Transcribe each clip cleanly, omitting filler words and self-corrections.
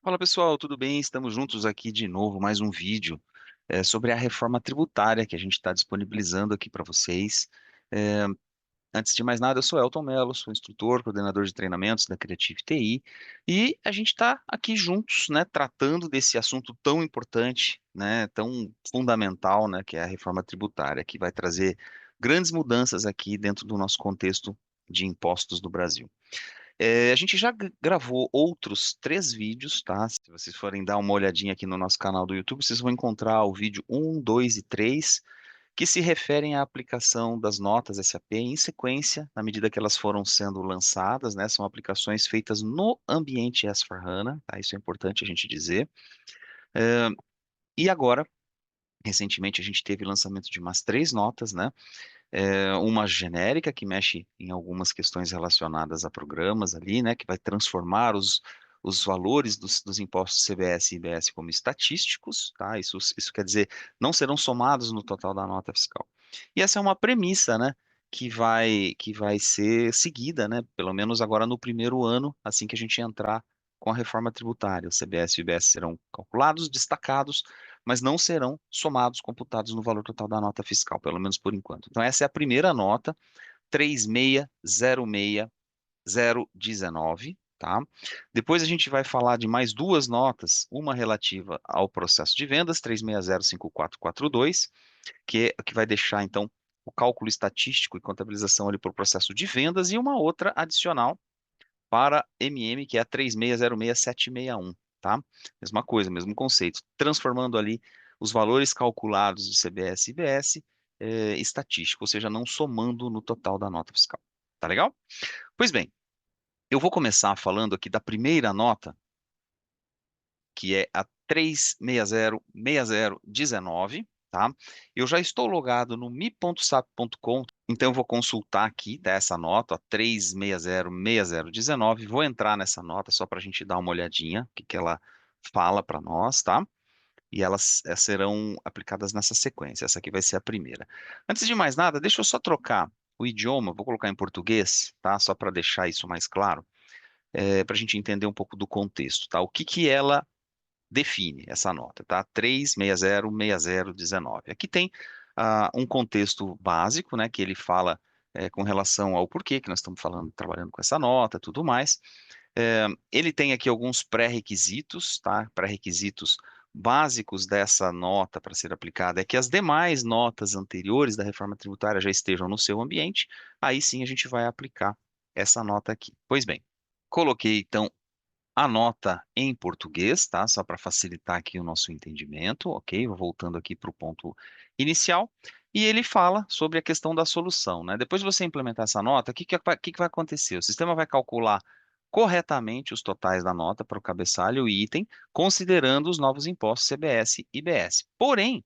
Fala pessoal, tudo bem? Estamos juntos aqui de novo, mais um vídeo sobre a reforma tributária que a gente está disponibilizando aqui para vocês. Eh, Antes de mais nada, eu sou Elton Mello, sou instrutor, coordenador de treinamentos da Creative TI, e a gente está aqui juntos, né, tratando desse assunto tão importante, né, tão fundamental, né, que é a reforma tributária, que vai trazer grandes mudanças aqui dentro do nosso contexto de impostos do Brasil. A gente já gravou outros 3 vídeos, tá? Se vocês forem dar uma olhadinha aqui no nosso canal do YouTube, vocês vão encontrar o vídeo 1, 2 e 3, que se referem à aplicação das notas SAP em sequência, na medida que elas foram sendo lançadas, né? São aplicações feitas no ambiente S/4HANA, tá? Isso é importante a gente dizer. Eh, e agora, recentemente, a gente teve lançamento de umas 3 notas, né? Uma genérica que mexe em algumas questões relacionadas a programas ali, né, que vai transformar os valores dos impostos CBS e IBS como estatísticos, tá? Isso quer dizer, não serão somados no total da nota fiscal. E essa é uma premissa, né, que vai ser seguida, né, pelo menos agora no primeiro ano, assim que a gente entrar com a reforma tributária. O CBS e o IBS serão calculados, destacados, mas não serão somados, computados no valor total da nota fiscal, pelo menos por enquanto. Então, essa é a primeira nota, 3606019, tá? Depois a gente vai falar de mais 2 notas, uma relativa ao processo de vendas, 3605442, que vai deixar, então, o cálculo estatístico e contabilização ali para o processo de vendas, e uma outra adicional para MM, que é a 3606761, tá? Mesma coisa, mesmo conceito, transformando ali os valores calculados de CBS e IBS estatístico, ou seja, não somando no total da nota fiscal. Tá legal? Pois bem, eu vou começar falando aqui da primeira nota, que é a 3606019, tá? Eu já estou logado no mi.sap.com, então eu vou consultar aqui dessa nota, a 3606019, vou entrar nessa nota só para a gente dar uma olhadinha, o que que ela fala para nós, tá? E elas serão aplicadas nessa sequência, essa aqui vai ser a primeira. Antes de mais nada, deixa eu só trocar o idioma, vou colocar em português, tá? Só para deixar isso mais claro, para a gente entender um pouco do contexto, tá? O que que ela define essa nota, tá? 3606019. Aqui tem um contexto básico, né, que ele fala com relação ao porquê que nós estamos falando, trabalhando com essa nota, tudo mais. Ele tem aqui alguns pré-requisitos, tá? Pré-requisitos básicos dessa nota para ser aplicada é que as demais notas anteriores da reforma tributária já estejam no seu ambiente. Aí sim a gente vai aplicar essa nota aqui. Pois bem, coloquei então a nota em português, tá? Só para facilitar aqui o nosso entendimento, ok? Vou voltando aqui para o ponto inicial. E ele fala sobre a questão da solução, né? Depois de você implementar essa nota, o que que vai acontecer? O sistema vai calcular corretamente os totais da nota para o cabeçalho e item, considerando os novos impostos CBS e IBS. Porém,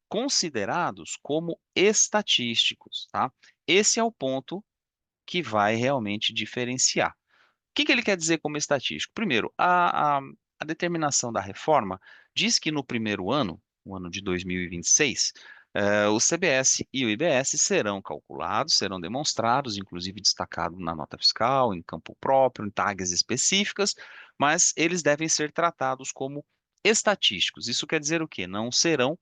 considerados como estatísticos, tá? Esse é o ponto que vai realmente diferenciar. O que que ele quer dizer como estatístico? Primeiro, a determinação da reforma diz que no primeiro ano, o ano de 2026, o CBS e o IBS serão calculados, serão demonstrados, inclusive destacado na nota fiscal, em campo próprio, em tags específicas, mas eles devem ser tratados como estatísticos. Isso quer dizer o quê? Não serão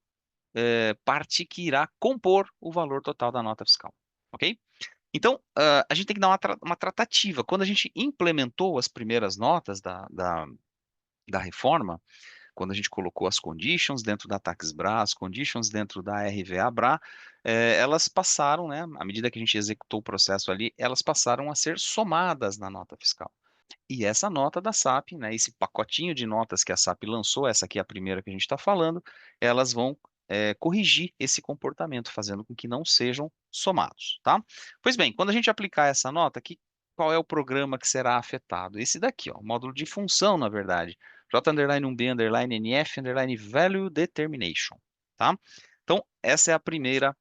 parte que irá compor o valor total da nota fiscal. Ok? Então, a gente tem que dar uma tratativa. Quando a gente implementou as primeiras notas da reforma, quando a gente colocou as conditions dentro da TaxBRA, as conditions dentro da RVA-BRA, elas passaram, né, à medida que a gente executou o processo ali, elas passaram a ser somadas na nota fiscal. E essa nota da SAP, né, esse pacotinho de notas que a SAP lançou, essa aqui é a primeira que a gente está falando, elas vão corrigir esse comportamento, fazendo com que não sejam somados, tá? Pois bem, quando a gente aplicar essa nota aqui, qual é o programa que será afetado? Esse daqui, ó, o módulo de função, na verdade, J_1B_NF_Value Determination, tá? Então, essa é a primeira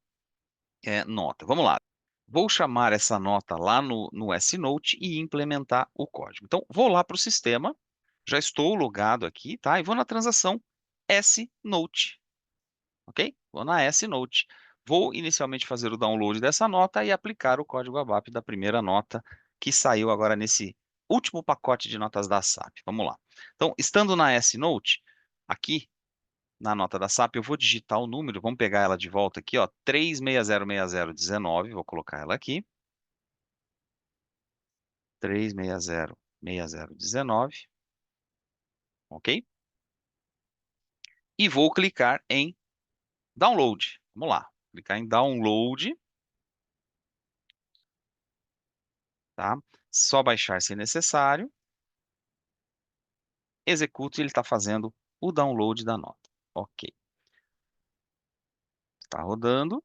nota. Vamos lá. Vou chamar essa nota lá no S-Note e implementar o código. Então, vou lá para o sistema, já estou logado aqui, tá? E vou na transação S-Note, ok? Vou na S-Note. Vou inicialmente fazer o download dessa nota e aplicar o código ABAP da primeira nota que saiu agora último pacote de notas da SAP. Vamos lá. Então, estando na S-Note, aqui na nota da SAP, eu vou digitar o número, vamos pegar ela de volta aqui, ó, 3606019, vou colocar ela aqui, 3606019, ok? E vou clicar em Download. Vamos lá, clicar em Download, tá? Só baixar se necessário. Execute, ele está fazendo o download da nota. Ok, está rodando.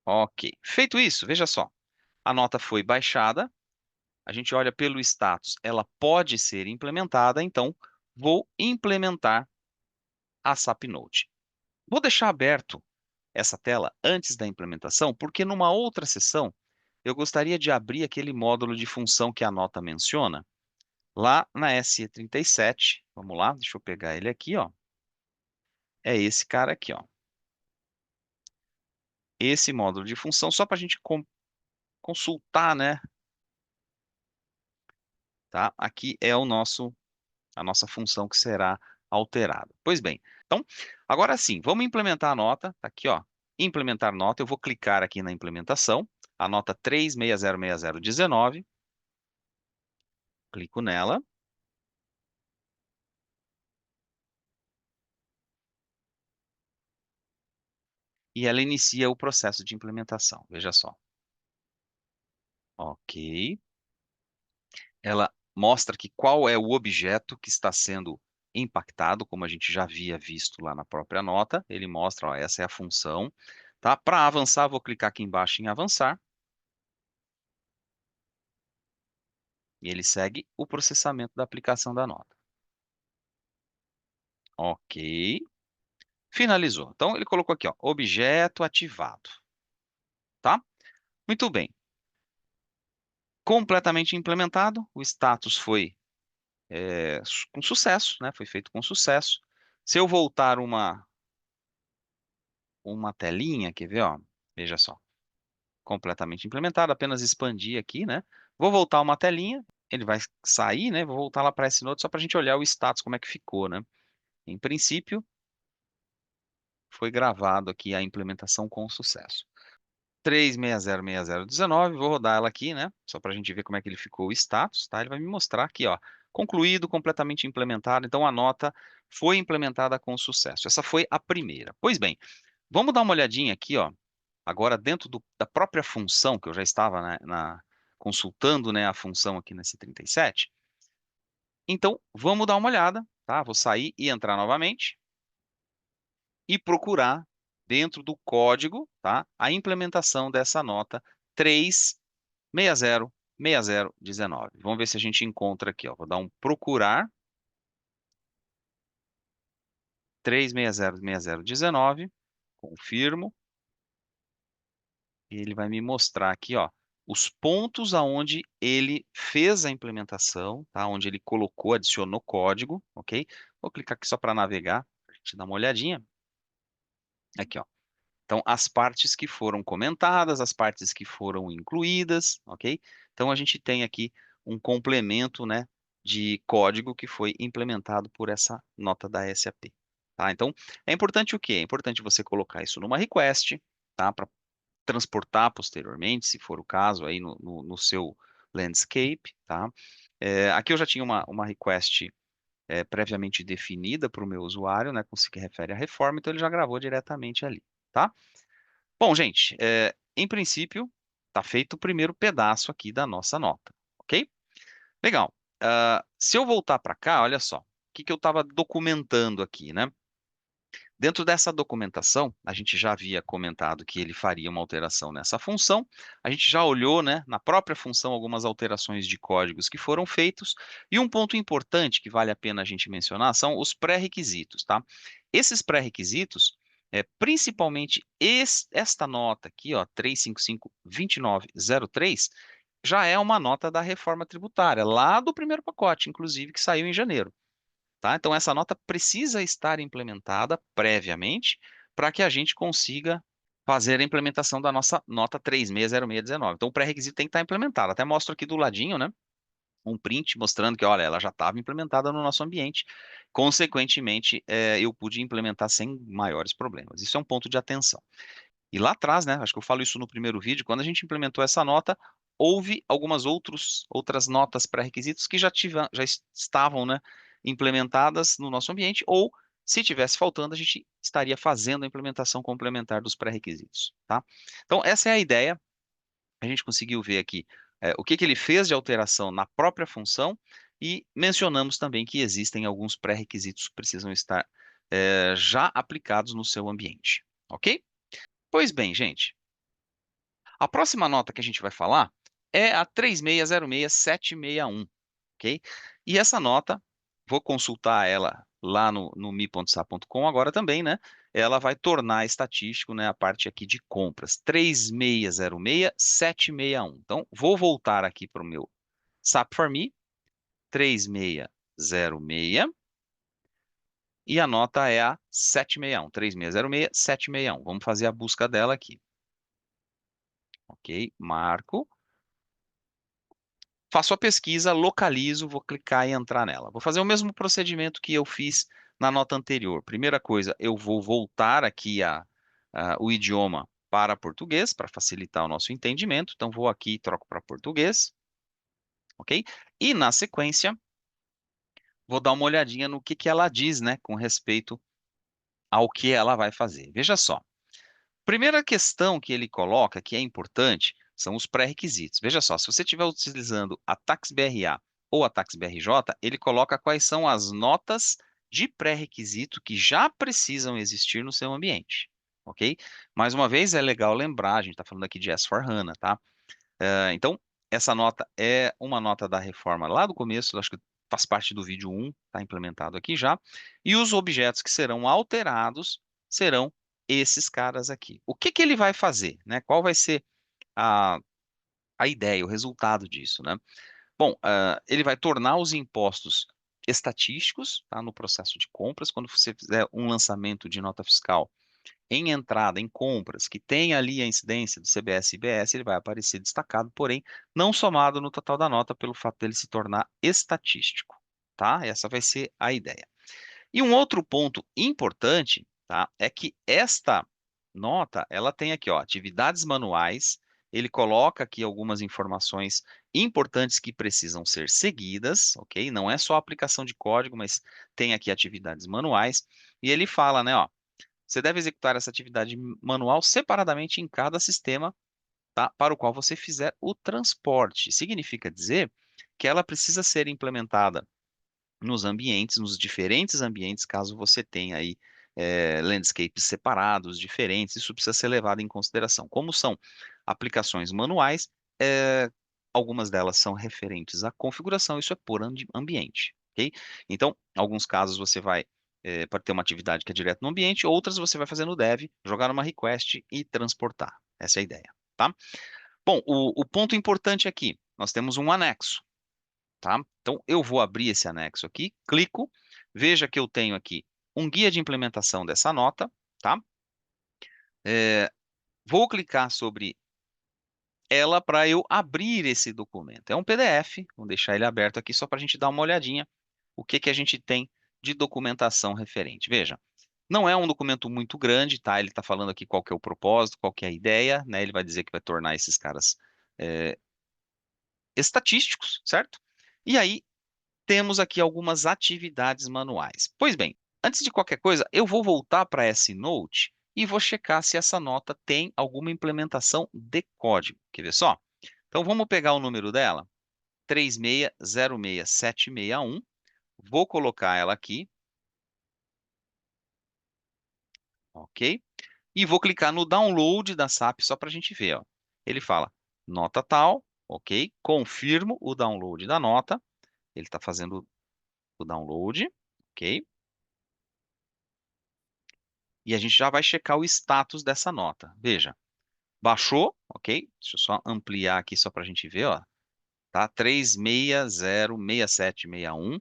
Ok, feito isso, veja só. A nota foi baixada, a gente olha pelo status, ela pode ser implementada, então vou implementar a SAP Note. Vou deixar aberto essa tela antes da implementação, porque numa outra sessão eu gostaria de abrir aquele módulo de função que a nota menciona, lá na SE37. Vamos lá, deixa eu pegar ele aqui, ó. É esse cara aqui, ó. Esse módulo de função, só para a gente consultar, né? Tá? Aqui é a nossa função que será alterada. Pois bem, então, agora sim, vamos implementar a nota. Tá aqui, ó. Implementar nota. Eu vou clicar aqui na implementação. A nota 3606019. Clico nela. E ela inicia o processo de implementação. Veja só. Ok. Ela mostra que qual é o objeto que está sendo impactado, como a gente já havia visto lá na própria nota. Ele mostra, ó, essa é a função. Tá? Para avançar, vou clicar aqui embaixo em avançar. E ele segue o processamento da aplicação da nota. Ok. Finalizou. Então, ele colocou aqui, ó, objeto ativado. Tá? Muito bem. Completamente implementado. O status foi com sucesso, né? Foi feito com sucesso. Se eu voltar uma telinha, quer ver, ó? Veja só. Completamente implementado. Apenas expandir aqui, né? Vou voltar uma telinha. Ele vai sair, né? Vou voltar lá para esse note só para a gente olhar o status, como é que ficou, né? Em princípio, foi gravado aqui a implementação com sucesso. 3606019, vou rodar ela aqui, né? Só para a gente ver como é que ele ficou o status, tá? Ele vai me mostrar aqui, ó, concluído, completamente implementado. Então a nota foi implementada com sucesso. Essa foi a primeira. Pois bem, vamos dar uma olhadinha aqui, ó. Agora dentro da própria função que eu já estava consultando, né, a função aqui nesse 37. Então vamos dar uma olhada, tá? Vou sair e entrar novamente e procurar dentro do código, tá, a implementação dessa nota 3606019. Vamos ver se a gente encontra aqui, ó. Vou dar um procurar 3606019, confirmo, e ele vai me mostrar aqui, ó, os pontos aonde ele fez a implementação, tá? Onde ele colocou, adicionou código, ok? Vou clicar aqui só para navegar, para a gente dar uma olhadinha. Aqui, ó. Então, as partes que foram comentadas, as partes que foram incluídas, ok? Então, a gente tem aqui um complemento, né, de código que foi implementado por essa nota da SAP. Tá? Então, é importante o quê? É importante você colocar isso numa request, tá? Para transportar posteriormente, se for o caso, aí no seu landscape, tá? Aqui eu já tinha uma request previamente definida para o meu usuário, né, com se que refere à reforma, então ele já gravou diretamente ali, tá? Bom, gente, em princípio, está feito o primeiro pedaço aqui da nossa nota, ok? Legal. Se eu voltar para cá, olha só, o que que eu estava documentando aqui, né? Dentro dessa documentação, a gente já havia comentado que ele faria uma alteração nessa função. A gente já olhou, né, na própria função algumas alterações de códigos que foram feitos. E um ponto importante que vale a pena a gente mencionar são os pré-requisitos, tá? Esses pré-requisitos, principalmente esta nota aqui, ó, 3552903, já é uma nota da reforma tributária, lá do primeiro pacote, inclusive, que saiu em janeiro. Tá? Então, essa nota precisa estar implementada previamente para que a gente consiga. fazer a implementação da nossa nota 360619. Então, o pré-requisito tem que estar implementado. Até mostro aqui do ladinho, né? Um print mostrando que, olha, ela já estava implementada no nosso ambiente. Consequentemente, eu pude implementar sem maiores problemas. Isso é um ponto de atenção. E lá atrás, né, acho que eu falo isso no primeiro vídeo, quando a gente implementou essa nota, houve algumas outras notas pré-requisitos que já estavam, né, implementadas no nosso ambiente, ou se tivesse faltando, a gente estaria fazendo a implementação complementar dos pré-requisitos, tá? Então, essa é a ideia. A gente conseguiu ver aqui o que que ele fez de alteração na própria função e mencionamos também que existem alguns pré-requisitos que precisam estar já aplicados no seu ambiente, ok? Pois bem, gente, a próxima nota que a gente vai falar é a 3606761, ok? E essa nota, vou consultar ela lá no mi.sa.com agora também, né? Ela vai tornar estatístico, né, a parte aqui de compras, 3606761. Então, vou voltar aqui para o meu SAP for Me, 3606, e a nota é a 761, 3606-761. Vamos fazer a busca dela aqui, ok? Marco. Faço a pesquisa, localizo, vou clicar e entrar nela. Vou fazer o mesmo procedimento que eu fiz na nota anterior. Primeira coisa, eu vou voltar aqui o idioma para português, para facilitar o nosso entendimento. Então, vou aqui e troco para português, ok? E, na sequência, vou dar uma olhadinha no que ela diz, né, com respeito ao que ela vai fazer. Veja só. Primeira questão que ele coloca, que é importante, são os pré-requisitos. Veja só, se você estiver utilizando a Tax BRA ou a Tax BRJ, ele coloca quais são as notas de pré-requisito que já precisam existir no seu ambiente, ok? Mais uma vez, é legal lembrar, a gente está falando aqui de S/4HANA, tá? Então, essa nota é uma nota da reforma lá do começo, acho que faz parte do vídeo 1, está implementado aqui já. E os objetos que serão alterados serão esses caras aqui. O que que ele vai fazer, né? Qual vai ser a, a ideia, o resultado disso, né? Bom, ele vai tornar os impostos estatísticos, tá, no processo de compras. Quando você fizer um lançamento de nota fiscal em entrada, em compras, que tem ali a incidência do CBS e IBS, ele vai aparecer destacado, porém, não somado no total da nota pelo fato dele se tornar estatístico, tá? Essa vai ser a ideia. E um outro ponto importante, tá, é que esta nota, ela tem aqui, ó, atividades manuais, ele coloca aqui algumas informações importantes que precisam ser seguidas, ok? Não é só aplicação de código, mas tem aqui atividades manuais, e ele fala, né, ó, você deve executar essa atividade manual separadamente em cada sistema, tá, para o qual você fizer o transporte. Significa dizer que ela precisa ser implementada nos ambientes, nos diferentes ambientes, caso você tenha aí landscapes separados, diferentes, isso precisa ser levado em consideração. Como são aplicações manuais, algumas delas são referentes à configuração, isso é por ambiente, ok? Então, em alguns casos você vai para ter uma atividade que é direto no ambiente, outras você vai fazer no dev, jogar uma request e transportar. Essa é a ideia, tá? Bom, o ponto importante aqui, nós temos um anexo, tá? Então, eu vou abrir esse anexo aqui, clico, veja que eu tenho aqui um guia de implementação dessa nota, tá? Vou clicar sobre ela para eu abrir esse documento. É um PDF, vou deixar ele aberto aqui só para a gente dar uma olhadinha o que que a gente tem de documentação referente. Veja, não é um documento muito grande, tá? Ele está falando aqui qual que é o propósito, qual que é a ideia, né? Ele vai dizer que vai tornar esses caras estatísticos, certo? E aí temos aqui algumas atividades manuais. Pois bem, antes de qualquer coisa, eu vou voltar para essa Note e vou checar se essa nota tem alguma implementação de código. Quer ver só? Então vamos pegar o número dela, 3606761. Vou colocar ela aqui, ok? E vou clicar no download da SAP só para a gente ver, ó. Ele fala, nota tal, ok? Confirmo o download da nota. Ele está fazendo o download, ok? E a gente já vai checar o status dessa nota. Veja, baixou, ok? Deixa eu só ampliar aqui só para a gente ver, ó. Tá? 3606761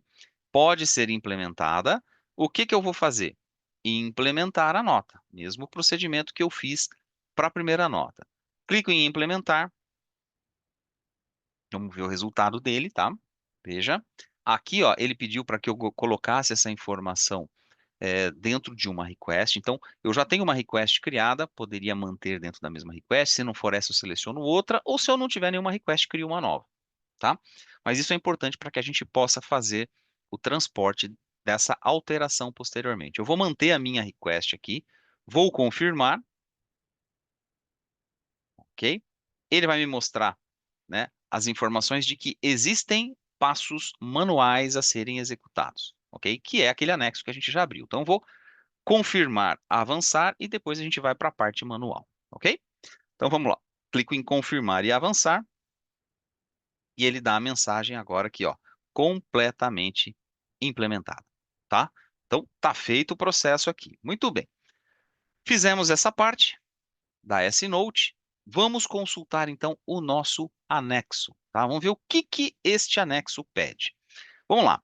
pode ser implementada. O que que eu vou fazer? Implementar a nota. Mesmo procedimento que eu fiz para a primeira nota. Clico em implementar. Vamos ver o resultado dele, tá? Veja. Aqui, ó, ele pediu para que eu colocasse essa informação dentro de uma request. Então, eu já tenho uma request criada, poderia manter dentro da mesma request. Se não for essa, eu seleciono outra. Ou se eu não tiver nenhuma request, crio uma nova, tá? Mas isso é importante para que a gente possa fazer o transporte dessa alteração posteriormente. Eu vou manter a minha request aqui, vou confirmar, ok? Ele vai me mostrar, né, as informações de que existem passos manuais a serem executados, ok? Que é aquele anexo que a gente já abriu. Então, eu vou confirmar, avançar e depois a gente vai para a parte manual, ok? Então, vamos lá. Clico em confirmar e avançar e ele dá a mensagem agora aqui, ó, completamente implementada, tá? Então, tá feito o processo aqui. Muito bem. Fizemos essa parte da S-Note. Vamos consultar então o nosso anexo, tá? Vamos ver o que que este anexo pede. Vamos lá.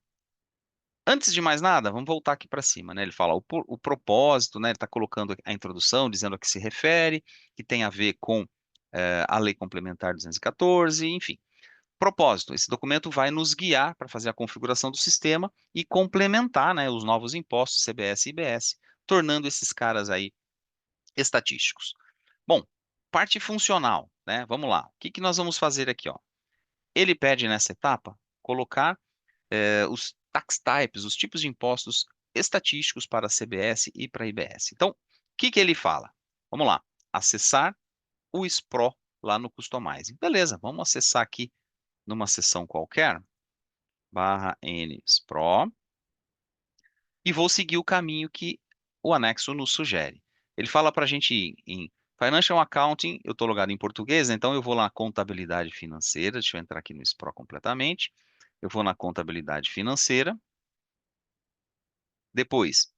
Antes de mais nada, vamos voltar aqui para cima, né? Ele fala o propósito, né? Ele está colocando a introdução, dizendo a que se refere, que tem a ver com a Lei Complementar 214, enfim. Propósito, esse documento vai nos guiar para fazer a configuração do sistema e complementar, né, os novos impostos CBS e IBS, tornando esses caras aí estatísticos. Bom, parte funcional, né? Vamos lá. O que que nós vamos fazer aqui, ó? Ele pede nessa etapa colocar os tax types, os tipos de impostos estatísticos para a CBS e para a IBS. Então, o que que ele fala? Vamos lá. Acessar o SPRO lá no Customizing. Beleza, vamos acessar aqui numa seção qualquer, barra N SPRO, e vou seguir o caminho que o anexo nos sugere. Ele fala para a gente ir em Financial Accounting, eu estou logado em português, né? Então eu vou lá contabilidade financeira, deixa eu entrar aqui no SPRO completamente. Eu vou na contabilidade financeira. Depois,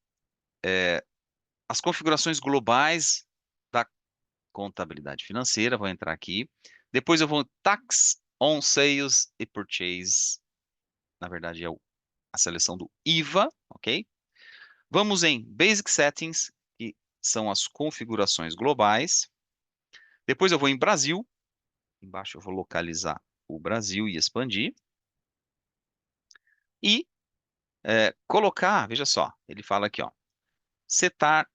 as configurações globais da contabilidade financeira, vou entrar aqui. Depois eu vou Tax on Sales e Purchase, na verdade é a seleção do IVA, ok? Vamos em Basic Settings, que são as configurações globais. Depois eu vou em Brasil. Embaixo eu vou localizar o Brasil e expandir. E colocar, veja só, ele fala aqui, ó, setar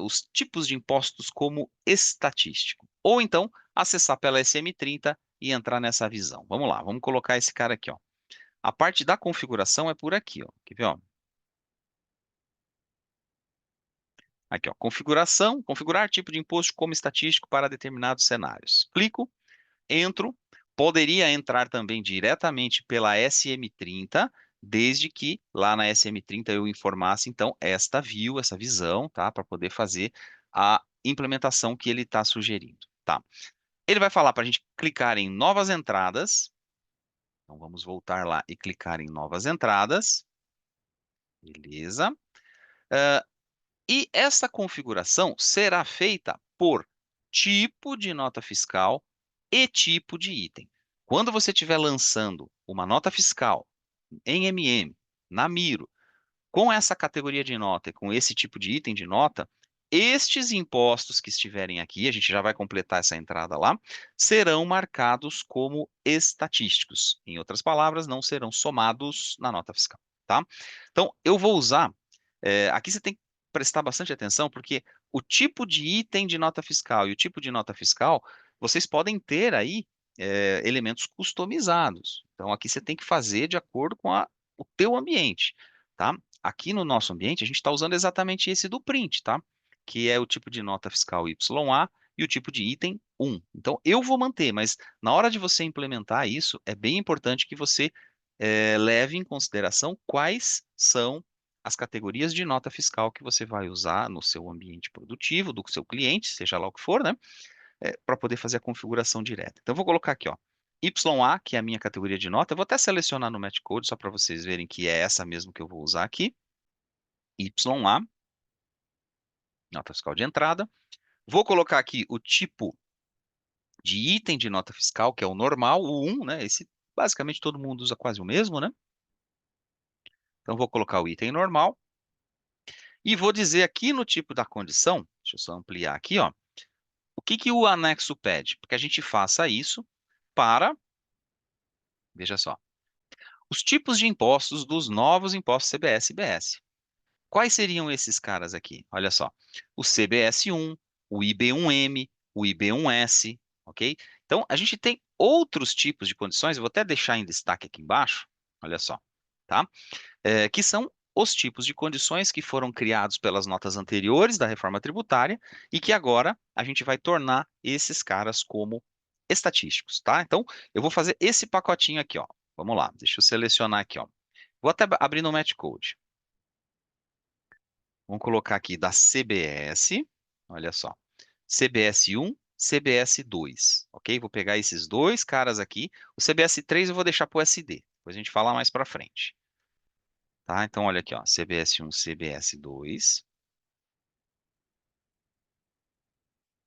os tipos de impostos como estatístico. Ou então, acessar pela SM30 e entrar nessa visão. Vamos lá, vamos colocar esse cara aqui, ó. A parte da configuração é por aqui, ó. Quer ver, ó? Aqui, ó, configuração, configurar tipo de imposto como estatístico para determinados cenários. Clico, entro, poderia entrar também diretamente pela SM30, desde que lá na SM30 eu informasse, então, esta view, essa visão, tá? Para poder fazer a implementação que ele está sugerindo, tá? Ele vai falar para a gente clicar em novas entradas. Então, vamos voltar lá e clicar em novas entradas. Beleza. E essa configuração será feita por tipo de nota fiscal e tipo de item. Quando você estiver lançando uma nota fiscal em MM, na Miro, com essa categoria de nota e com esse tipo de item de nota, estes impostos que estiverem aqui, a gente já vai completar essa entrada lá, serão marcados como estatísticos. Em outras palavras, não serão somados na nota fiscal, tá? Então, eu vou usar. Aqui você tem que prestar bastante atenção, porque o tipo de item de nota fiscal e o tipo de nota fiscal, vocês podem ter aí elementos customizados. Então, aqui você tem que fazer de acordo com o teu ambiente, tá? Aqui no nosso ambiente, a gente está usando exatamente esse do print, tá? Que é o tipo de nota fiscal YA e o tipo de item 1. Então, eu vou manter, mas na hora de você implementar isso, é bem importante que você leve em consideração quais são as categorias de nota fiscal que você vai usar no seu ambiente produtivo, do seu cliente, seja lá o que for, né? Para poder fazer a configuração direta. Então, eu vou colocar aqui, ó, YA, que é a minha categoria de nota. Eu vou até selecionar no Match Code, só para vocês verem que é essa mesmo que eu vou usar aqui. YA, nota fiscal de entrada. Vou colocar aqui o tipo de item de nota fiscal, que é o normal, o 1, né? Esse basicamente todo mundo usa quase o mesmo, né? Então, vou colocar o item normal. E vou dizer aqui no tipo da condição, deixa eu só ampliar aqui, ó, O que que o anexo pede? Porque a gente faça isso para, veja só, os tipos de impostos dos novos impostos CBS e IBS. Quais seriam esses caras aqui? Olha só, o CBS-1, o IB-1M, o IB-1S, ok? Então, a gente tem outros tipos de condições, eu vou até deixar em destaque aqui embaixo, olha só, tá? Que são os tipos de condições que foram criados pelas notas anteriores da reforma tributária e que agora a gente vai tornar esses caras como estatísticos, tá? Então, eu vou fazer esse pacotinho aqui, ó. Vamos lá, deixa eu selecionar aqui, ó. Vou até abrir no Match Code. Vamos colocar aqui da CBS, olha só, CBS 1, CBS 2, ok? Vou pegar esses dois caras aqui. O CBS 3 eu vou deixar para o SD, depois a gente fala mais para frente, tá? Então, olha aqui, ó, CBS 1, CBS 2,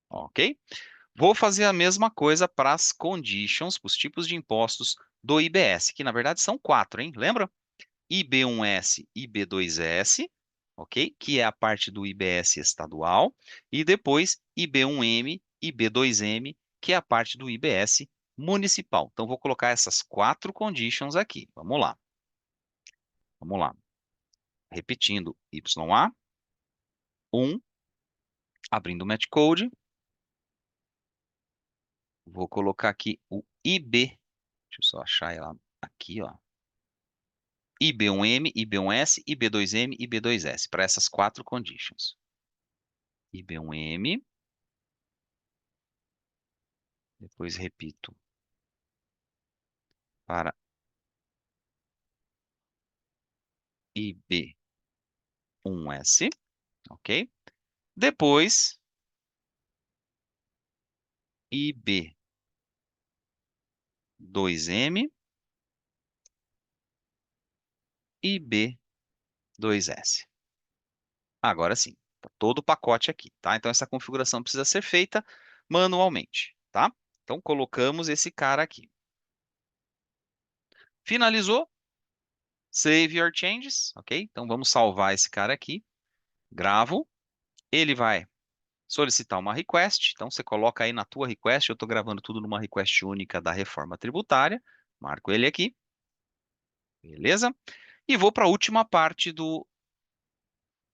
ok? Vou fazer a mesma coisa para as conditions, para os tipos de impostos do IBS, que na verdade são quatro, hein? Lembra? IB1S, IB2S, ok? Que é a parte do IBS estadual, e depois IB1M, IB2M, que é a parte do IBS municipal. Então, vou colocar essas quatro conditions aqui. Vamos lá. Vamos lá. Repetindo, YA, 1, abrindo o match code, vou colocar aqui o IB, deixa eu só achar ela aqui, ó. IB1M, IB1S, IB2M, IB2S, para essas quatro conditions. IB1M, depois repito para IB1S, ok? Depois IB2M e IB2S. Agora sim, tá todo o pacote aqui, tá? Então essa configuração precisa ser feita manualmente, tá? Então colocamos esse cara aqui. Finalizou? Save your changes, ok? Então vamos salvar esse cara aqui. Gravo. Ele vai solicitar uma request. Então você coloca aí na tua request. Eu estou gravando tudo numa request única da reforma tributária. Marco ele aqui, beleza? E vou para a última parte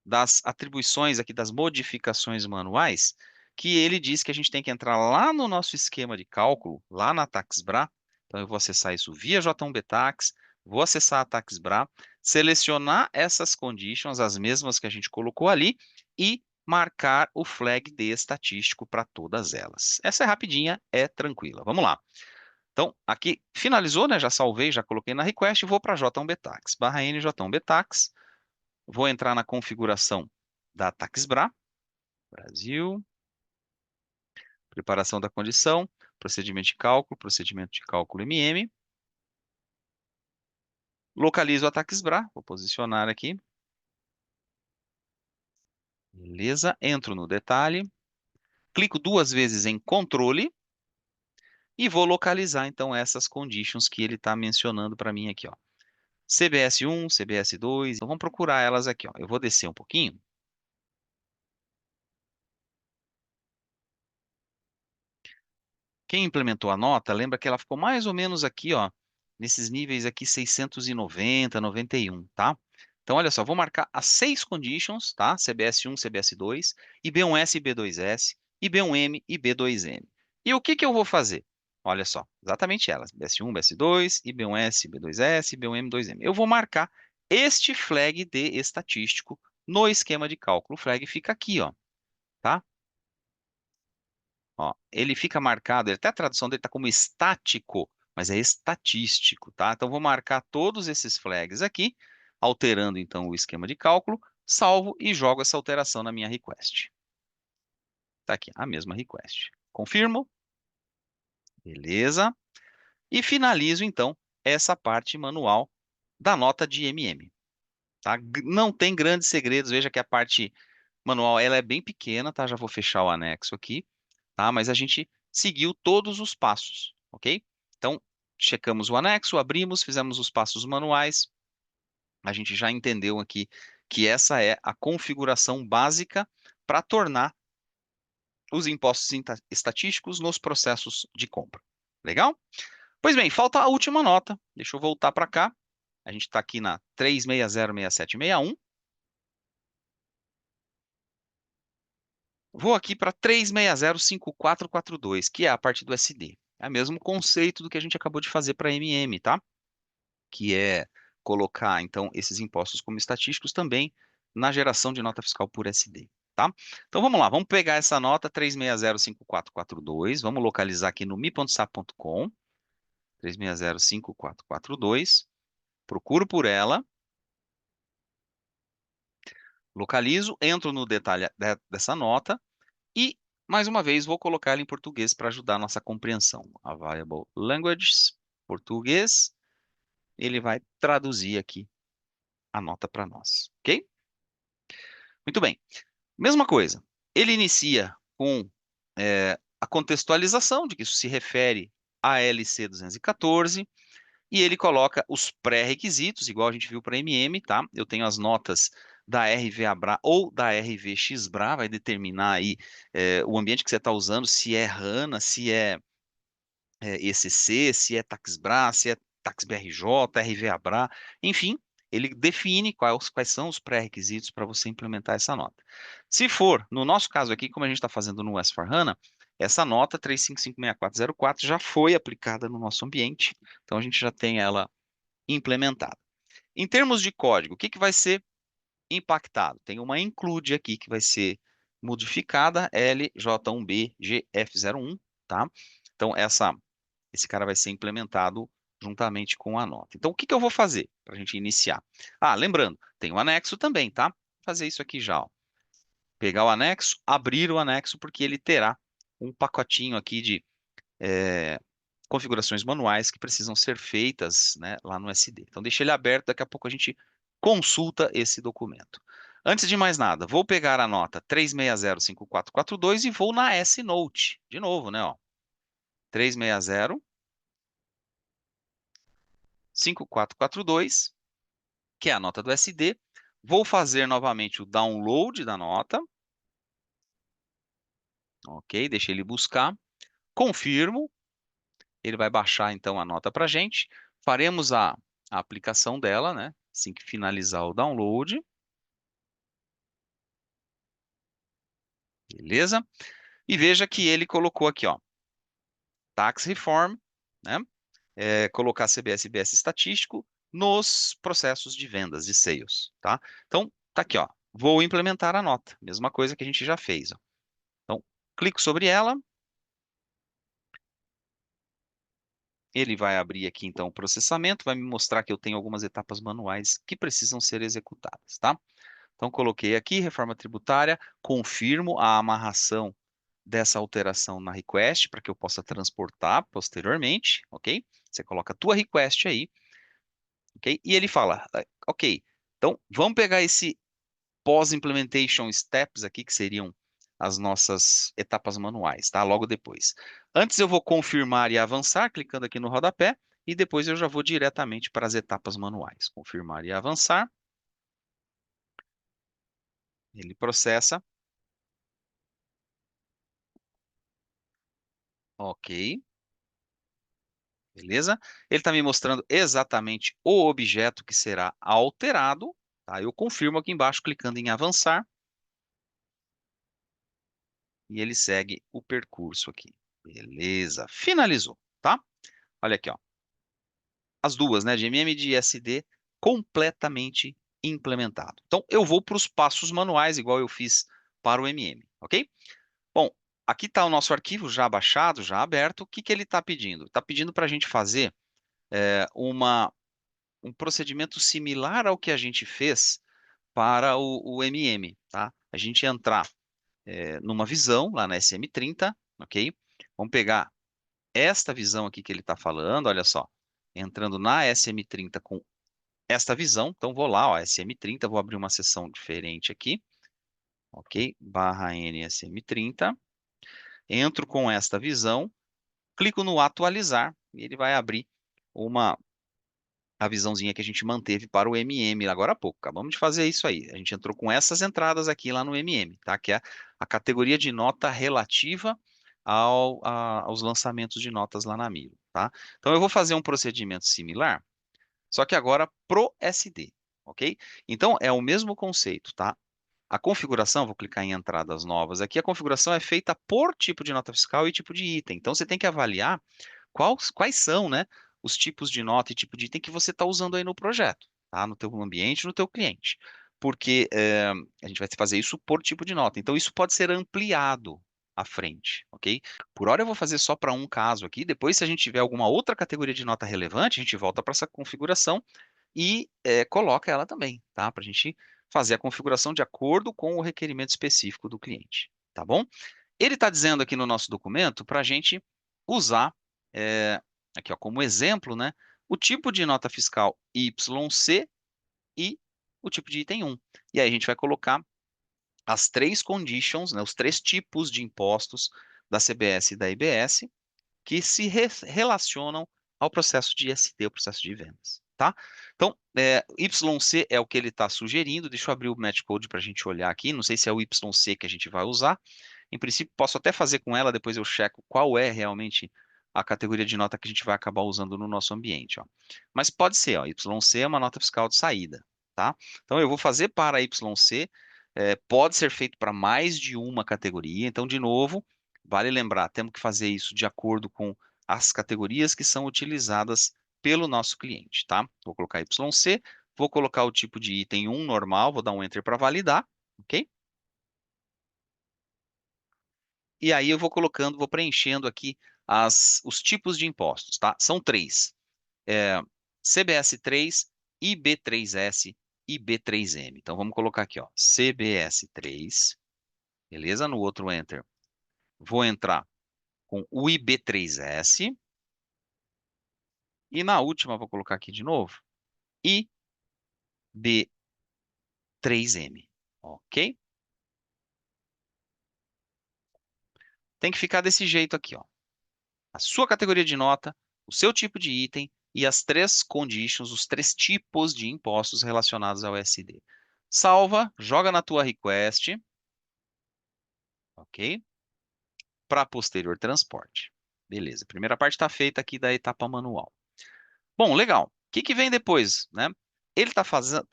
das atribuições aqui, das modificações manuais, que ele diz que a gente tem que entrar lá no nosso esquema de cálculo, lá na TaxBra. Então eu vou acessar isso via J1B Tax, vou acessar a TaxBra, selecionar essas conditions, as mesmas que a gente colocou ali, e marcar o flag de estatístico para todas elas. Essa é rapidinha, é tranquila. Vamos lá. Então, aqui finalizou, né? Já salvei, já coloquei na request e vou para J1B Tax. Barra N J1B Tax. Vou entrar na configuração da TaxBra, Brasil, preparação da condição, procedimento de cálculo MM. Localizo a TaxBra, vou posicionar aqui. Beleza, entro no detalhe, clico duas vezes em controle e vou localizar então essas conditions que ele está mencionando para mim aqui, ó. CBS 1, CBS 2, então vamos procurar elas aqui, ó. Eu vou descer um pouquinho. Quem implementou a nota, lembra que ela ficou mais ou menos aqui, ó, nesses níveis aqui 690, 91, tá? Então, olha só, vou marcar as seis conditions, tá? CBS 1, CBS 2, IB1S, IB2S, IB1M e IB2M. E o que que eu vou fazer? Olha só, exatamente elas, BS1, BS2, IB1S, IB2S, IB1M, 2M. Eu vou marcar este flag de estatístico no esquema de cálculo. O flag fica aqui, ó, tá? Ó, ele fica marcado, até a tradução dele está como estático, mas é estatístico, tá? Então vou marcar todos esses flags aqui, alterando então o esquema de cálculo, salvo e jogo essa alteração na minha request. Tá aqui, a mesma request. Confirmo, beleza. E finalizo então essa parte manual da nota de MM, tá? Não tem grandes segredos, veja que a parte manual ela é bem pequena, tá? Já vou fechar o anexo aqui, tá? Mas a gente seguiu todos os passos, ok? Então, checamos o anexo, abrimos, fizemos os passos manuais. A gente já entendeu aqui que essa é a configuração básica para tornar os impostos estatísticos nos processos de compra. Legal? Pois bem, falta a última nota. Deixa eu voltar para cá. A gente está aqui na 3606761. Vou aqui para 3605442, que é a parte do SD. É o mesmo conceito do que a gente acabou de fazer para MM, tá? Que é colocar, então, esses impostos como estatísticos também na geração de nota fiscal por SD, tá? Então, vamos lá, vamos pegar essa nota 3605442, vamos localizar aqui no mi.sap.com, 3605442, procuro por ela, localizo, entro no detalhe dessa nota e, mais uma vez, vou colocar ela em português para ajudar a nossa compreensão. Available Languages, português, ele vai traduzir aqui a nota para nós, ok? Muito bem. Mesma coisa. Ele inicia com a contextualização de que isso se refere à LC 214 e ele coloca os pré-requisitos, igual a gente viu para MM, tá? Eu tenho as notas da RV-ABRA ou da RV-XBRA, vai determinar aí o ambiente que você está usando, se é HANA, se é ECC, se é TaxBRA, se é TaxBRJ, RV-ABRA, enfim, ele define quais são os pré-requisitos para você implementar essa nota. Se for, no nosso caso aqui, como a gente está fazendo no S4HANA, essa nota 3556404 já foi aplicada no nosso ambiente, então a gente já tem ela implementada. Em termos de código, o que que vai ser impactado? Tem uma include aqui que vai ser modificada, LJ1BGF01, tá? Então, esse cara vai ser implementado juntamente com a nota. Então, o que que eu vou fazer para a gente iniciar? Ah, lembrando, tem o anexo também, tá? Vou fazer isso aqui já, ó. Pegar o anexo, abrir o anexo, porque ele terá um pacotinho aqui de configurações manuais que precisam ser feitas, né, lá no SD. Então, deixa ele aberto, daqui a pouco a gente consulta esse documento. Antes de mais nada, vou pegar a nota 3605442 e vou na S-Note. De novo, né, ó. 3605442, que é a nota do SD. Vou fazer novamente o download da nota. Ok, deixa ele buscar. Confirmo. Ele vai baixar então a nota para a gente. Faremos a aplicação dela, né? Assim que finalizar o download. Beleza? E veja que ele colocou aqui, ó, Tax Reform, né? Colocar CBS e IBS estatístico nos processos de vendas, de sales, tá? Então, tá aqui, ó. Vou implementar a nota. Mesma coisa que a gente já fez, ó. Então, clico sobre ela. Ele vai abrir aqui, então, o processamento, vai me mostrar que eu tenho algumas etapas manuais que precisam ser executadas, tá? Então, coloquei aqui, reforma tributária, confirmo a amarração dessa alteração na request, para que eu possa transportar posteriormente, ok? Você coloca a tua request aí, ok? E ele fala, ok, então vamos pegar esse pós-implementation steps aqui, que seriam as nossas etapas manuais, tá? Logo depois. Antes eu vou confirmar e avançar, clicando aqui no rodapé, e depois eu já vou diretamente para as etapas manuais. Confirmar e avançar. Ele processa. Ok, beleza? Ele está me mostrando exatamente o objeto que será alterado, tá? Eu confirmo aqui embaixo, clicando em avançar, e ele segue o percurso aqui. Beleza, finalizou, tá? Olha aqui, ó. As duas, né, de MM e de SD, completamente implementado. Então, eu vou para os passos manuais, igual eu fiz para o MM, ok? Bom, aqui está o nosso arquivo já baixado, já aberto. O que que ele está pedindo? Está pedindo para a gente fazer um procedimento similar ao que a gente fez para o MM, tá? A gente entrar numa visão lá na SM30, ok? Vamos pegar esta visão aqui que ele está falando, olha só, entrando na SM30 com esta visão, então vou lá, ó, SM30, vou abrir uma seção diferente aqui, ok? Barra NSM30, entro com esta visão, clico no atualizar e ele vai abrir uma a visãozinha que a gente manteve para o MM agora há pouco. Acabamos de fazer isso aí. A gente entrou com essas entradas aqui lá no MM, tá? Que é a categoria de nota relativa aos lançamentos de notas lá na Miro, tá? Então eu vou fazer um procedimento similar, só que agora pro SD, ok? Então é o mesmo conceito, tá? A configuração, vou clicar em entradas novas aqui, a configuração é feita por tipo de nota fiscal e tipo de item. Então você tem que avaliar quais são, né, os tipos de nota e tipo de item que você está usando aí no projeto, tá? No teu ambiente, no teu cliente. Porque a gente vai fazer isso por tipo de nota. Então isso pode ser ampliado à frente, ok? Por hora eu vou fazer só para um caso aqui. Depois, se a gente tiver alguma outra categoria de nota relevante, a gente volta para essa configuração e coloca ela também, tá? Para a gente fazer a configuração de acordo com o requerimento específico do cliente, tá bom? Ele está dizendo aqui no nosso documento para a gente usar, é, aqui ó, como exemplo, né, o tipo de nota fiscal YC e o tipo de item 1. E aí a gente vai colocar as três conditions, né, os três tipos de impostos da CBS e da IBS que se relacionam ao processo de IST, o processo de vendas, tá? Então, YC é o que ele está sugerindo. Deixa eu abrir o match code para a gente olhar aqui. Não sei se é o YC que a gente vai usar. Em princípio, posso até fazer com ela, depois eu checo qual é realmente a categoria de nota que a gente vai acabar usando no nosso ambiente, ó. Mas pode ser, ó, YC é uma nota fiscal de saída, tá? Então eu vou fazer para YC, pode ser feito para mais de uma categoria. Então, de novo, vale lembrar, temos que fazer isso de acordo com as categorias que são utilizadas pelo nosso cliente, tá? Vou colocar YC, vou colocar o tipo de item 1 normal, vou dar um Enter para validar, ok? E aí eu vou colocando, vou preenchendo aqui os tipos de impostos, tá? São três. É, CBS3, IB3S e B3M. Então vamos colocar aqui, ó, CBS3, beleza? No outro Enter, vou entrar com o IB3S e na última vou colocar aqui de novo, IB3M, ok? Tem que ficar desse jeito aqui, ó. A sua categoria de nota, o seu tipo de item e as três conditions, os três tipos de impostos relacionados ao SD. Salva, joga na tua request, ok? Para posterior transporte. Beleza, a primeira parte está feita aqui da etapa manual. Bom, legal. O que que vem depois, né? Ele tá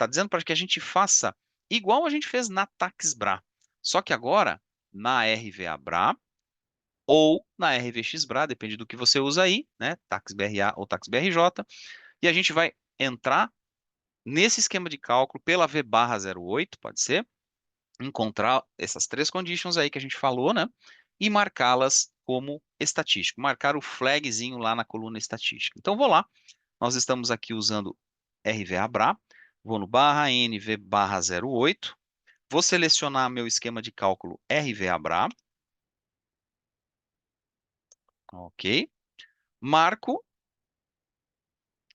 dizendo para que a gente faça igual a gente fez na TaxBra, só que agora na RVA-BRA ou na RVX-BRA, depende do que você usa aí, né? TaxBRA ou TaxBRJ, e a gente vai entrar nesse esquema de cálculo pela V/08, pode ser, encontrar essas três conditions aí que a gente falou, né? E marcá-las como estatístico, marcar o flagzinho lá na coluna estatística. Então vou lá, nós estamos aqui usando RVA-BRA, vou no barra NV/08, vou selecionar meu esquema de cálculo RVA-BRA, ok? Marco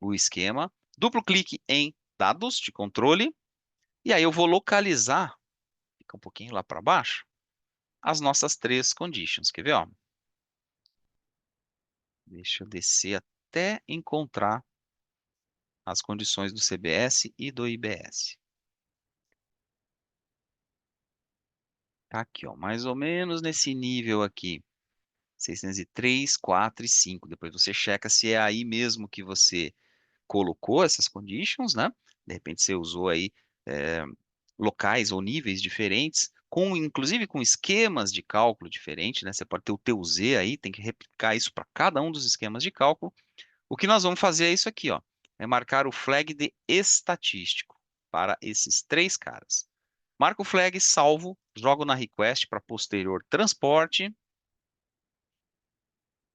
o esquema, duplo clique em dados de controle, e aí eu vou localizar, fica um pouquinho lá para baixo, as nossas três conditions. Quer ver, ó? Deixa eu descer até encontrar as condições do CBS e do IBS. Tá aqui, ó, mais ou menos nesse nível aqui. 603, 4 e 5. Depois você checa se é aí mesmo que você colocou essas conditions, né? De repente você usou aí é, locais ou níveis diferentes, inclusive com esquemas de cálculo diferentes, né? Você pode ter o teu Z aí, tem que replicar isso para cada um dos esquemas de cálculo. O que nós vamos fazer é isso aqui, ó, é marcar o flag de estatístico para esses três caras. Marco o flag, salvo, jogo na request para posterior transporte,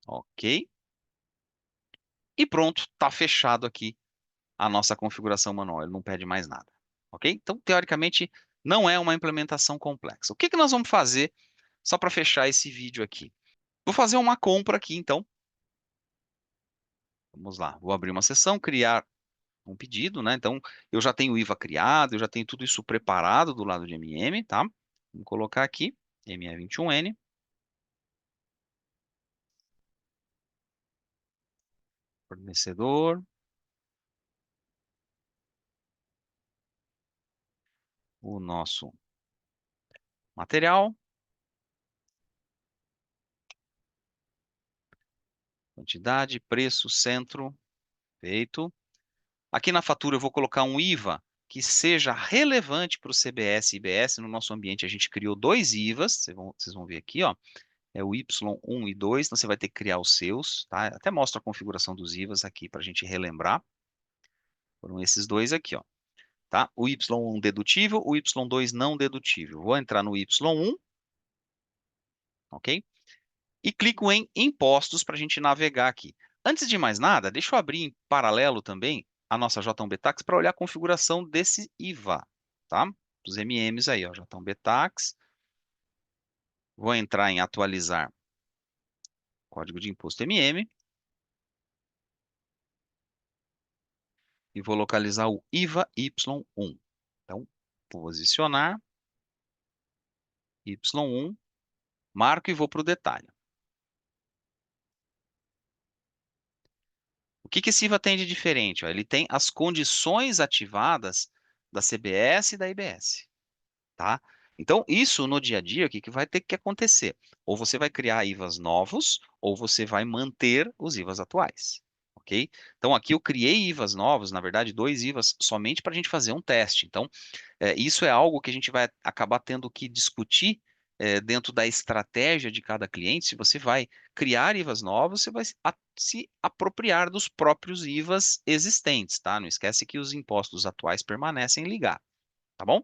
ok? E pronto, está fechado aqui a nossa configuração manual, ele não pede mais nada, ok? Então, teoricamente, não é uma implementação complexa. O que que nós vamos fazer só para fechar esse vídeo aqui? Vou fazer uma compra aqui, então. Vamos lá, vou abrir uma sessão, criar um pedido, né? Então, eu já tenho o IVA criado, eu já tenho tudo isso preparado do lado de MM, tá? Vamos colocar aqui, ME21N, fornecedor, o nosso material, Quantidade, preço, centro, feito. Aqui na fatura eu vou colocar um IVA que seja relevante para o CBS e IBS. No nosso ambiente a gente criou dois IVAs, vocês vão ver aqui, ó. É o Y1 e 2, então você vai ter que criar os seus, tá? Até mostro a configuração dos IVAs aqui para a gente relembrar. Foram esses dois aqui, ó, tá? O Y1 dedutível, o Y2 não dedutível. Vou entrar no Y1, ok? E clico em impostos para a gente navegar aqui. Antes de mais nada, deixa eu abrir em paralelo também a nossa J1B Tax para olhar a configuração desse IVA, tá? Dos MMs aí, ó, J1B Tax. Vou entrar em atualizar código de imposto MM e vou localizar o IVA Y1. Então, posicionar Y1, marco e vou para o detalhe. O que que esse IVA tem de diferente? Ó? Ele tem as condições ativadas da CBS e da IBS, tá? Então, isso no dia a dia, o que que vai ter que acontecer? Ou você vai criar IVAs novos, ou você vai manter os IVAs atuais, ok? Então, aqui eu criei IVAs novos, na verdade, dois IVAs somente para a gente fazer um teste. Então, isso é algo que a gente vai acabar tendo que discutir dentro da estratégia de cada cliente. Se você vai criar IVAs novos, você vai se apropriar dos próprios IVAs existentes, tá? Não esquece que os impostos atuais permanecem ligados, tá bom?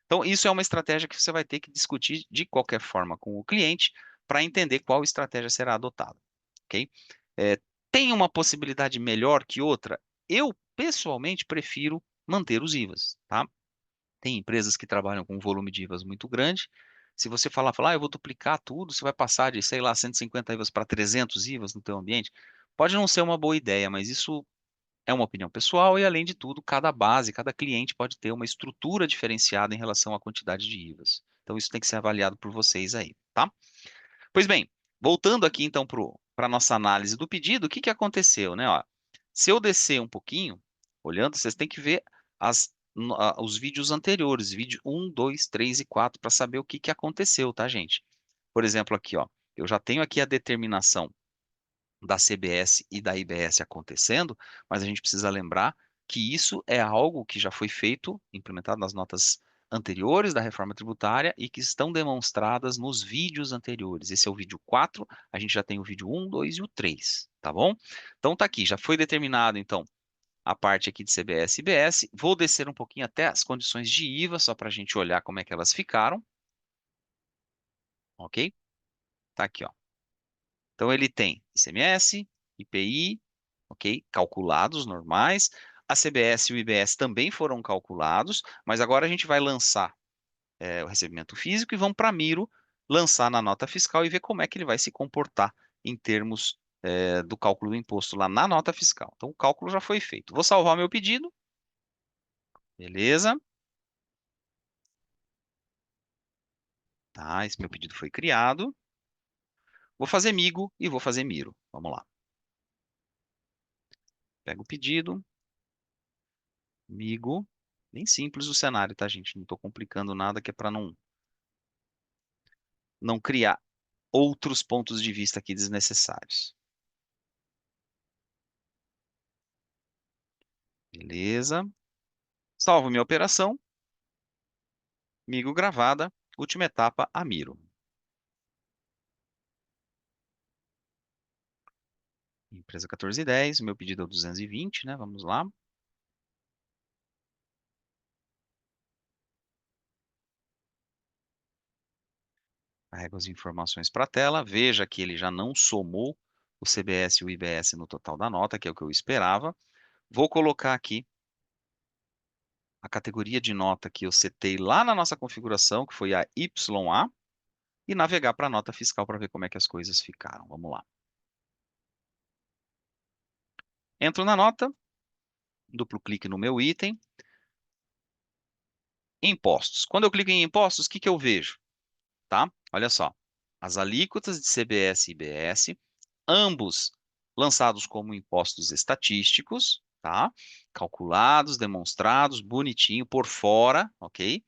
Então, isso é uma estratégia que você vai ter que discutir de qualquer forma com o cliente para entender qual estratégia será adotada, ok? É, tem uma possibilidade melhor que outra? Eu, pessoalmente, prefiro manter os IVAs, tá? Tem empresas que trabalham com um volume de IVAs muito grande. Se você falar, eu vou duplicar tudo, você vai passar de, sei lá, 150 IVAs para 300 IVAs no teu ambiente. Pode não ser uma boa ideia, mas isso é uma opinião pessoal e, além de tudo, cada base, cada cliente pode ter uma estrutura diferenciada em relação à quantidade de IVAs. Então, isso tem que ser avaliado por vocês aí, tá? Pois bem, voltando aqui então para a nossa análise do pedido, o que que aconteceu, né? Ó, se eu descer um pouquinho, olhando, vocês têm que ver os vídeos anteriores, vídeo um, 2, 3 e 4, para saber o que que aconteceu, tá, gente? Por exemplo, aqui, ó, eu já tenho aqui a determinação da CBS e da IBS acontecendo, mas a gente precisa lembrar que isso é algo que já foi feito, implementado nas notas anteriores da reforma tributária e que estão demonstradas nos vídeos anteriores. Esse é o vídeo 4, a gente já tem o vídeo um, 2 e o 3, tá bom? Então tá aqui, já foi determinado então a parte aqui de CBS e IBS. Vou descer um pouquinho até as condições de IVA, só para a gente olhar como é que elas ficaram, ok? Tá aqui, ó. Então ele tem ICMS, IPI, ok? Calculados normais. A CBS e o IBS também foram calculados, mas agora a gente vai lançar o recebimento físico e vamos para a Miro lançar na nota fiscal e ver como é que ele vai se comportar em termos do cálculo do imposto lá na nota fiscal. Então o cálculo já foi feito. Vou salvar meu pedido, beleza? Tá, esse meu pedido foi criado. Vou fazer Migo e vou fazer Miro. Vamos lá. Pego o pedido, Migo. Bem simples o cenário, tá, gente? Não estou complicando nada, que é para não criar outros pontos de vista aqui desnecessários. Beleza. Salvo minha operação. Migo gravada. Última etapa, Amiro. Empresa 1410. Meu pedido é o 220, né? Vamos lá. Carrego as informações para a tela. Veja que ele já não somou o CBS e o IBS no total da nota, que é o que eu esperava. Vou colocar aqui a categoria de nota que eu setei lá na nossa configuração, que foi a YA, e navegar para a nota fiscal para ver como é que as coisas ficaram. Vamos lá. Entro na nota, duplo clique no meu item, impostos. Quando eu clico em impostos, o que que eu vejo? Tá? Olha só. As alíquotas de CBS e IBS, ambos lançados como impostos estatísticos, tá? Calculados, demonstrados, bonitinho por fora, ok?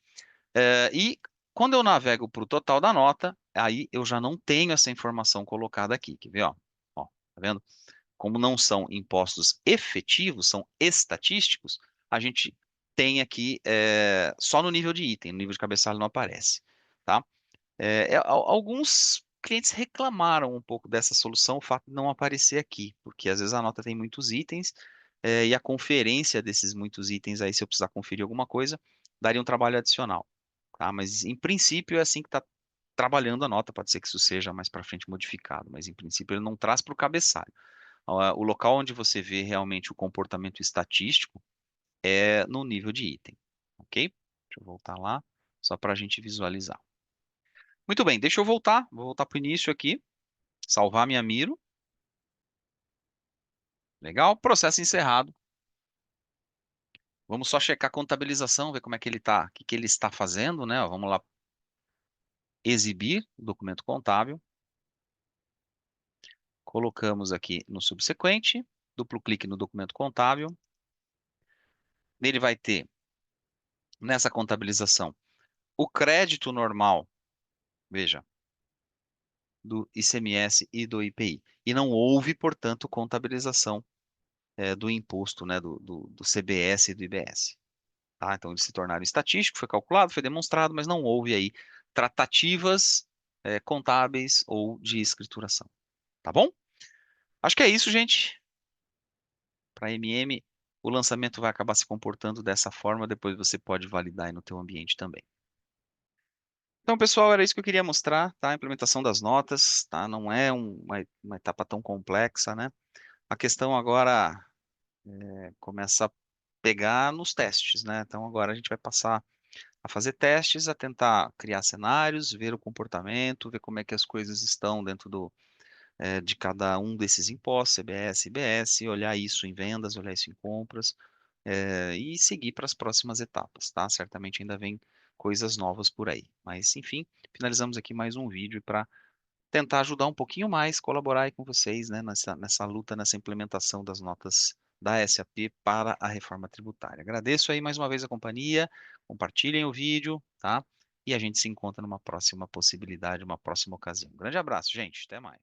E quando eu navego para o total da nota, aí eu já não tenho essa informação colocada aqui. Quer ver? Ó? Ó. Tá vendo? Como não são impostos efetivos, são estatísticos, a gente tem aqui só no nível de item, no nível de cabeçalho não aparece, tá? Alguns clientes reclamaram um pouco dessa solução, o fato de não aparecer aqui, porque às vezes a nota tem muitos itens, e a conferência desses muitos itens aí, se eu precisar conferir alguma coisa, daria um trabalho adicional, tá? Mas em princípio é assim que está trabalhando a nota, pode ser que isso seja mais para frente modificado, mas em princípio ele não traz para o cabeçalho. O local onde você vê realmente o comportamento estatístico é no nível de item, ok? Deixa eu voltar lá, só para a gente visualizar. Muito bem, deixa eu voltar. Vou voltar para o início aqui, salvar minha Miro. Legal, processo encerrado. Vamos só checar a contabilização, ver como é que ele está, o que que ele está fazendo, né? Ó, vamos lá, exibir o documento contábil. Colocamos aqui no subsequente, duplo clique no documento contábil. Ele vai ter, nessa contabilização, o crédito normal, veja, do ICMS e do IPI. E não houve, portanto, contabilização do imposto, né, do CBS e do IBS. Tá? Então, eles se tornaram estatísticos, foi calculado, foi demonstrado, mas não houve aí tratativas contábeis ou de escrituração. Tá bom? Acho que é isso, gente. Para MM, o lançamento vai acabar se comportando dessa forma, depois você pode validar aí no teu ambiente também. Então, pessoal, era isso que eu queria mostrar, tá? A implementação das notas, tá? Não é uma etapa tão complexa, né? A questão agora começa a pegar nos testes, né? Então, agora a gente vai passar a fazer testes, a tentar criar cenários, ver o comportamento, ver como é que as coisas estão dentro de cada um desses impostos, CBS, IBS, olhar isso em vendas, olhar isso em compras, e seguir para as próximas etapas, tá? Certamente ainda vem coisas novas por aí. Mas, enfim, finalizamos aqui mais um vídeo para tentar ajudar um pouquinho mais, colaborar aí com vocês, né, nessa luta, nessa implementação das notas da SAP para a reforma tributária. Agradeço aí mais uma vez a companhia, compartilhem o vídeo, tá? E a gente se encontra numa próxima possibilidade, uma próxima ocasião. Grande abraço, gente. Até mais.